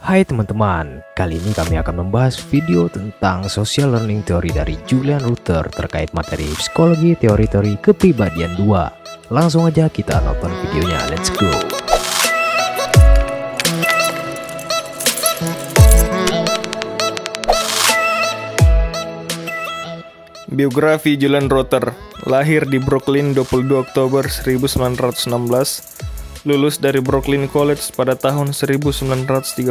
Hai teman-teman, kali ini kami akan membahas video tentang social learning theory dari Julian Ruther terkait materi psikologi teori-teori kepribadian 2. Langsung aja kita nonton videonya, let's go. Biografi Julian Ruther, lahir di Brooklyn 22 Oktober 1916, lulus dari Brooklyn College pada tahun 1937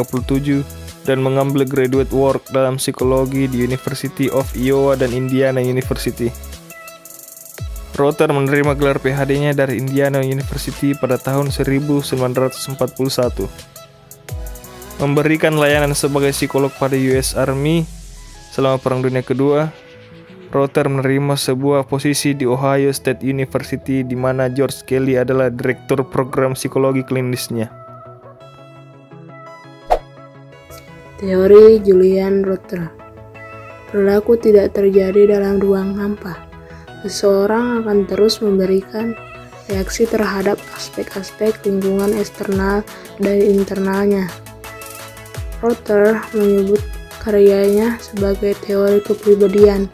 dan mengambil graduate work dalam psikologi di University of Iowa dan Indiana University. Ruther menerima gelar PhD-nya dari Indiana University pada tahun 1941. Memberikan layanan sebagai psikolog pada US Army selama Perang Dunia Kedua, Ruther menerima sebuah posisi di Ohio State University di mana George Kelly adalah direktur program psikologi klinisnya. Teori Julian Ruther. Perilaku tidak terjadi dalam ruang hampa. Seseorang akan terus memberikan reaksi terhadap aspek-aspek lingkungan eksternal dan internalnya. Ruther menyebut karyanya sebagai teori kepribadian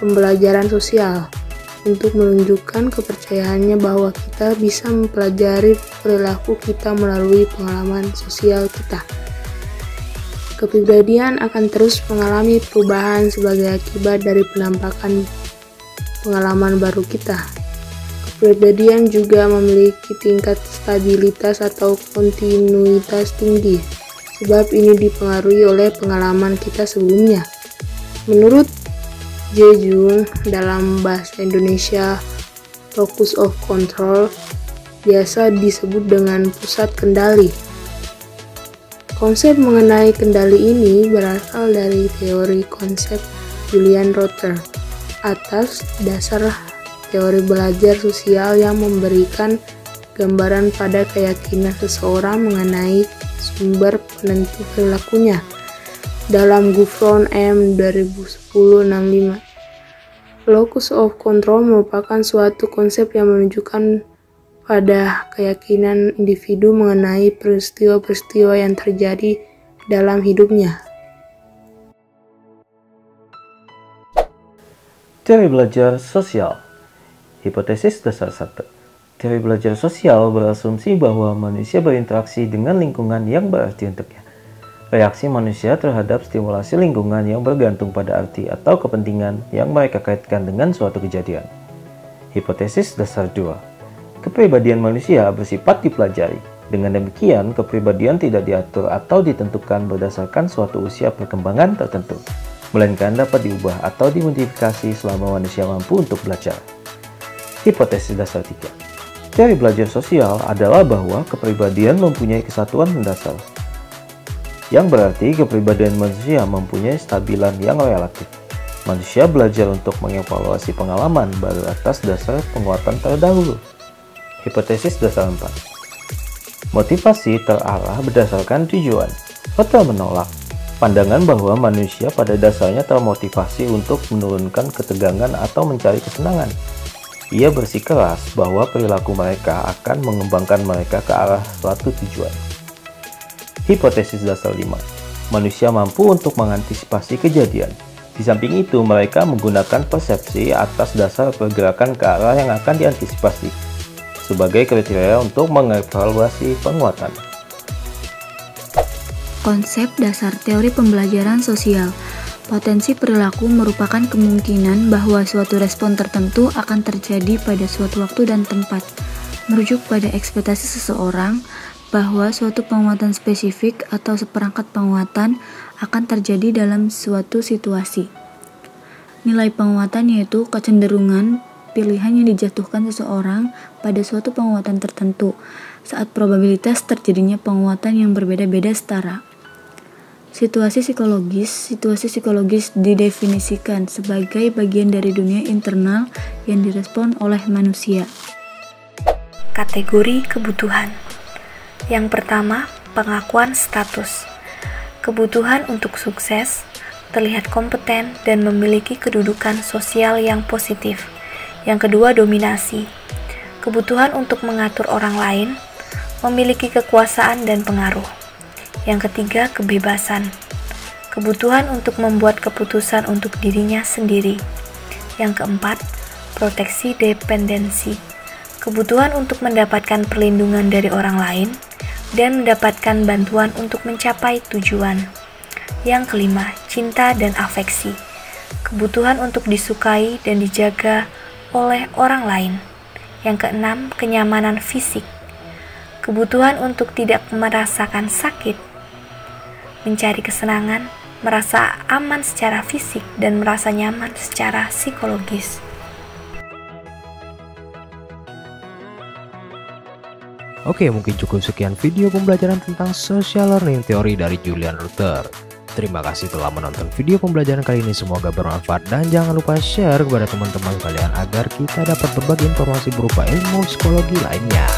pembelajaran sosial untuk menunjukkan kepercayaannya bahwa kita bisa mempelajari perilaku kita melalui pengalaman sosial kita. Kepribadian akan terus mengalami perubahan sebagai akibat dari penampakan pengalaman baru kita. Kepribadian juga memiliki tingkat stabilitas atau kontinuitas tinggi, sebab ini dipengaruhi oleh pengalaman kita sebelumnya. Menurut J. Jung, dalam bahasa Indonesia, locus of control biasa disebut dengan pusat kendali. Konsep mengenai kendali ini berasal dari teori konsep Julian Ruther atas dasar teori belajar sosial yang memberikan gambaran pada keyakinan seseorang mengenai sumber penentu perilakunya. Dalam Gufron M. 2010-65, locus of control merupakan suatu konsep yang menunjukkan pada keyakinan individu mengenai peristiwa-peristiwa yang terjadi dalam hidupnya. Teori belajar sosial. Hipotesis dasar 1. Teori belajar sosial berasumsi bahwa manusia berinteraksi dengan lingkungan yang berarti untuknya. Reaksi manusia terhadap stimulasi lingkungan yang bergantung pada arti atau kepentingan yang mereka kaitkan dengan suatu kejadian. Hipotesis dasar 2. Kepribadian manusia bersifat dipelajari. Dengan demikian, kepribadian tidak diatur atau ditentukan berdasarkan suatu usia perkembangan tertentu, melainkan dapat diubah atau dimodifikasi selama manusia mampu untuk belajar. Hipotesis dasar 3. Teori belajar sosial adalah bahwa kepribadian mempunyai kesatuan mendasar, yang berarti kepribadian manusia mempunyai stabilan yang relatif. Manusia belajar untuk mengevaluasi pengalaman baru atas dasar penguatan terdahulu. Hipotesis dasar 4. Motivasi terarah berdasarkan tujuan. Ruther menolak pandangan bahwa manusia pada dasarnya termotivasi untuk menurunkan ketegangan atau mencari kesenangan. Ia bersikeras bahwa perilaku mereka akan mengembangkan mereka ke arah suatu tujuan. Hipotesis dasar 5. Manusia mampu untuk mengantisipasi kejadian. Di samping itu, mereka menggunakan persepsi atas dasar pergerakan ke arah yang akan diantisipasi sebagai kriteria untuk mengevaluasi penguatan. Konsep dasar teori pembelajaran sosial. Potensi perilaku merupakan kemungkinan bahwa suatu respon tertentu akan terjadi pada suatu waktu dan tempat, merujuk pada ekspektasi seseorang bahwa suatu penguatan spesifik atau seperangkat penguatan akan terjadi dalam suatu situasi. Nilai penguatan yaitu kecenderungan pilihan yang dijatuhkan seseorang pada suatu penguatan tertentu saat probabilitas terjadinya penguatan yang berbeda-beda setara. Situasi psikologis didefinisikan sebagai bagian dari dunia internal yang direspon oleh manusia. Kategori kebutuhan. Yang pertama, pengakuan status. Kebutuhan untuk sukses, terlihat kompeten, dan memiliki kedudukan sosial yang positif. Yang kedua, dominasi. Kebutuhan untuk mengatur orang lain, memiliki kekuasaan dan pengaruh. Yang ketiga, kebebasan. Kebutuhan untuk membuat keputusan untuk dirinya sendiri. Yang keempat, proteksi dependensi. Kebutuhan untuk mendapatkan perlindungan dari orang lain dan mendapatkan bantuan untuk mencapai tujuan. Yang kelima, cinta dan afeksi. Kebutuhan untuk disukai dan dijaga oleh orang lain. Yang keenam, kenyamanan fisik. Kebutuhan untuk tidak merasakan sakit, mencari kesenangan, merasa aman secara fisik, dan merasa nyaman secara psikologis. Oke, mungkin cukup sekian video pembelajaran tentang social learning teori dari Julian Rutter. Terima kasih telah menonton video pembelajaran kali ini, semoga bermanfaat dan jangan lupa share kepada teman-teman kalian agar kita dapat berbagi informasi berupa ilmu psikologi lainnya.